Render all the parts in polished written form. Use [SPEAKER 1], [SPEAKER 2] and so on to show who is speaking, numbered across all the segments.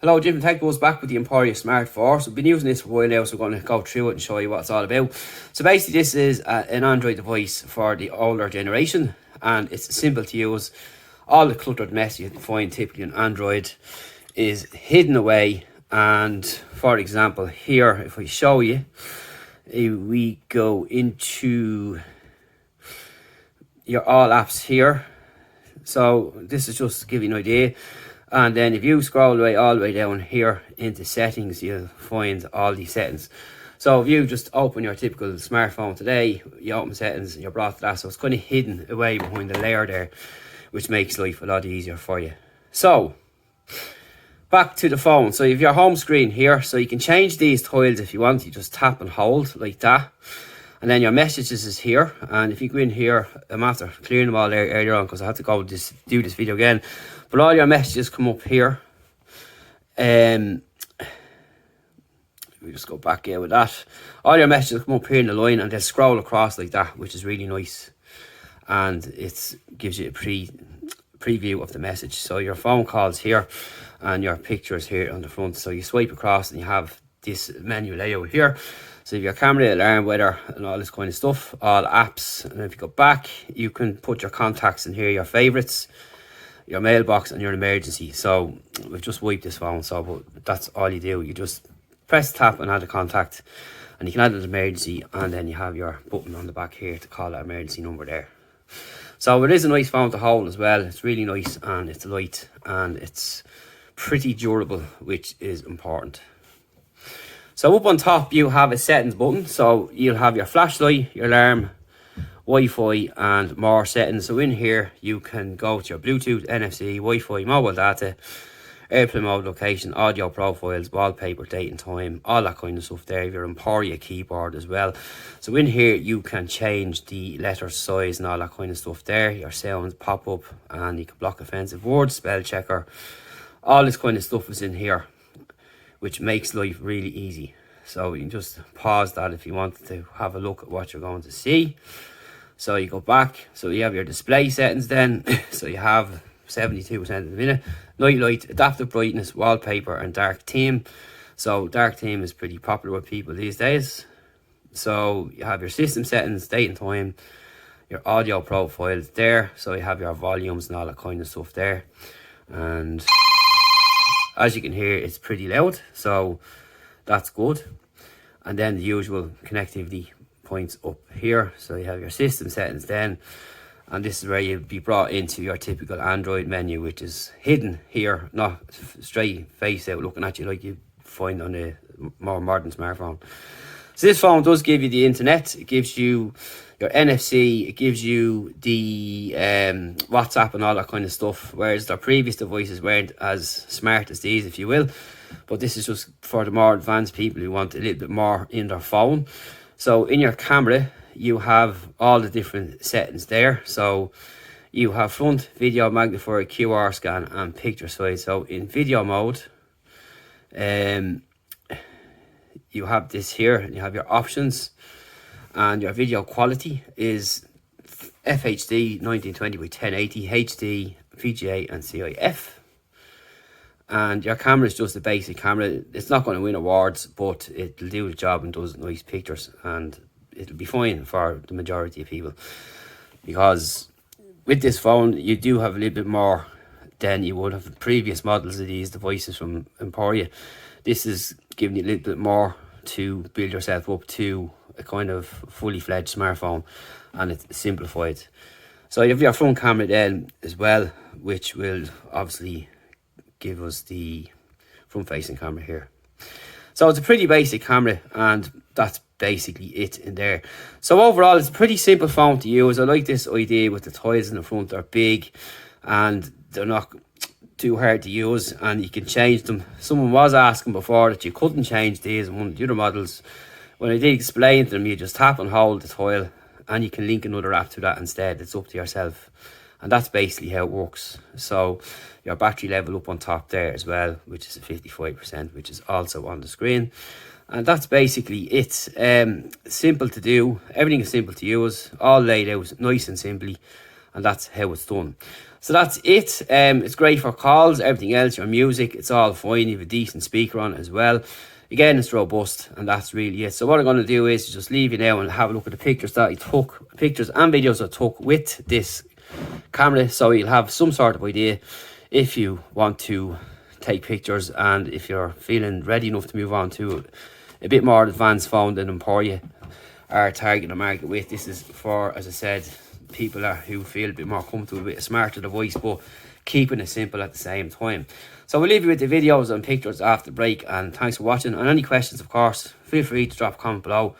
[SPEAKER 1] Hello, Jim and Tech goes back with the Emporia Smart 4. So we've been using this for a while now, so we're going to go through it and show you what it's all about. So basically this is an Android device for the older generation, and it's simple to use. All the cluttered mess you find typically on Android is hidden away. And for example here, if we show you, we go into your all apps here. So this is just to give you an idea. And then if you scroll all the way down here into settings, you'll find all these settings. So if you just open your typical smartphone today, you open settings and you're brought to that. So it's kind of hidden away behind the layer there, which makes life a lot easier for you. So back to the phone. So you have your home screen here. So you can change these tiles if you want. You just tap and hold like that. And then your messages is here. And if you go in here, I'm after clearing them all there earlier on because I had to go do this video again. But all your messages come up here. We just go back here with that. All your messages come up here in the line and they'll scroll across like that, which is really nice. And it gives you a preview of the message. So your phone calls here and your pictures here on the front. So you swipe across and you have this menu layout here. So you have your camera, alarm, weather, and all this kind of stuff, all apps. And if you go back, you can put your contacts in here, your favorites, your mailbox, and your emergency. So we've just wiped this phone, but that's all you do. You just press tap and add a contact, and you can add an emergency, and then you have your button on the back here to call that emergency number there. So it is a nice phone to hold as well. It's really nice, and it's light, and it's pretty durable, which is important. So up on top you have a settings button. So you'll have your flashlight, your alarm, Wi-Fi, and more settings. So in here you can go to your Bluetooth, NFC, Wi-Fi, mobile data, airplane mode, location, audio profiles, wallpaper, date and time, all that kind of stuff there. Your Emporia keyboard as well. So in here you can change the letter size and all that kind of stuff there. Your sounds pop up, and you can block offensive words, spell checker, all this kind of stuff is in here, which makes life really easy. So you can just pause that if you want to have a look at what you're going to see. So you go back, so you have your display settings then. So you have 72% at the minute. Night light, adaptive brightness, wallpaper, and dark theme. So dark theme is pretty popular with people these days. So you have your system settings, date and time, your audio profiles there. So you have your volumes and all that kind of stuff there. And as you can hear, it's pretty loud, so that's good. And then the usual connectivity points up here. So you have your system settings then, and this is where you'll be brought into your typical Android menu, which is hidden here, not straight face out looking at you like you find on a more modern smartphone. So this phone does give you the internet. It gives you your NFC, it gives you the WhatsApp and all that kind of stuff, whereas their previous devices weren't as smart as these, if you will. But this is just for the more advanced people who want a little bit more in their phone. So in your camera you have all the different settings there. So you have front, video, magnifier, QR scan, and picture size. So in video mode, you have this here, and you have your options, and your video quality is FHD 1920 by 1080, HD, VGA, and CIF. And your camera is just a basic camera. It's not going to win awards, but it'll do the job and does nice pictures, and it'll be fine for the majority of people. Because with this phone you do have a little bit more than you would have previous models of these devices from Emporia. This is giving you a little bit more to build yourself up to a kind of fully fledged smartphone, and it's simplified. So you have your front camera then as well, which will obviously give us the front facing camera here. So it's a pretty basic camera, and that's basically it in there. So overall it's a pretty simple phone to use. I like this idea with the tiles in the front. They're big and they're not too hard to use, and you can change them. Someone was asking before that you couldn't change these in one of the other models. When I did explain to them, you just tap and hold the tile and you can link another app to that instead. It's up to yourself, and that's basically how it works. So your battery level up on top there as well, which is a 55%, which is also on the screen. And that's basically it. Simple to do, everything is simple to use, all laid out nice and simply, and that's how it's done. So that's it. It's great for calls. Everything else, your music, it's all fine. You have a decent speaker on it as well. Again, it's robust, and that's really it. So what I'm going to do is just leave you now and have a look at the pictures that I took, pictures and videos I took with this camera, so you'll have some sort of idea if you want to take pictures, and if you're feeling ready enough to move on to a bit more advanced phone than Emporia are targeting the market with. This is for, as I said, people who feel a bit more comfortable with a smarter device, but keeping it simple at the same time. So we'll leave you with the videos and pictures after the break, and thanks for watching. And any questions, of course, feel free to drop a comment below,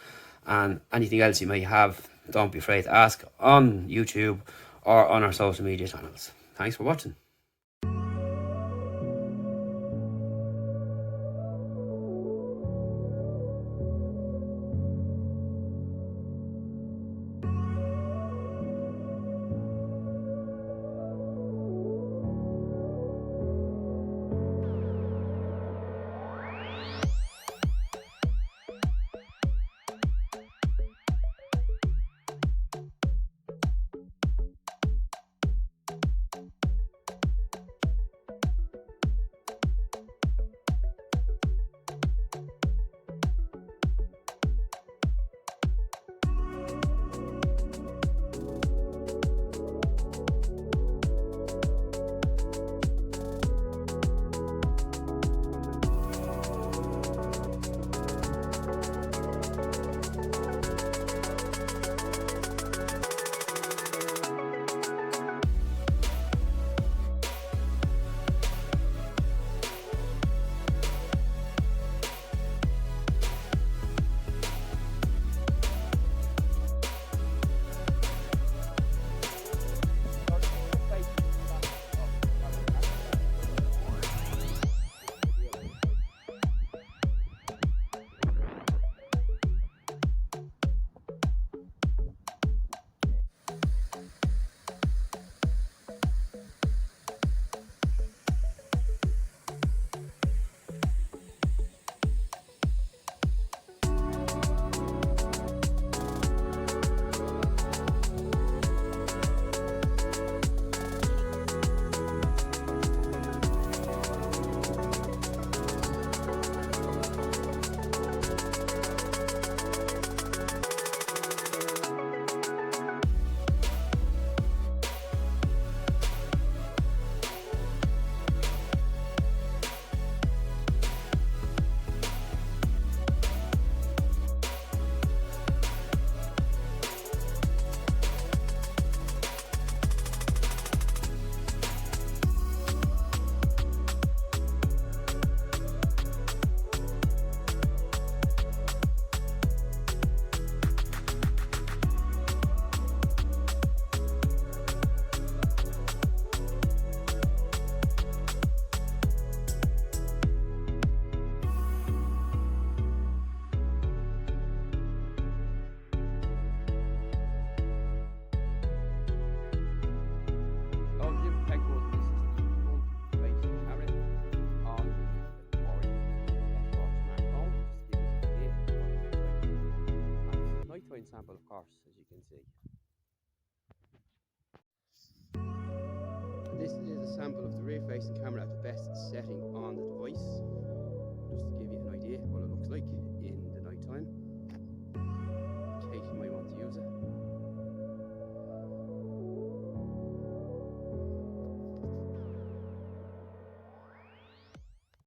[SPEAKER 1] and anything else you may have, don't be afraid to ask on YouTube or on our social media channels. Thanks for watching. Sample, of course, as you can see. This is a sample of the rear facing camera at the best setting on the device.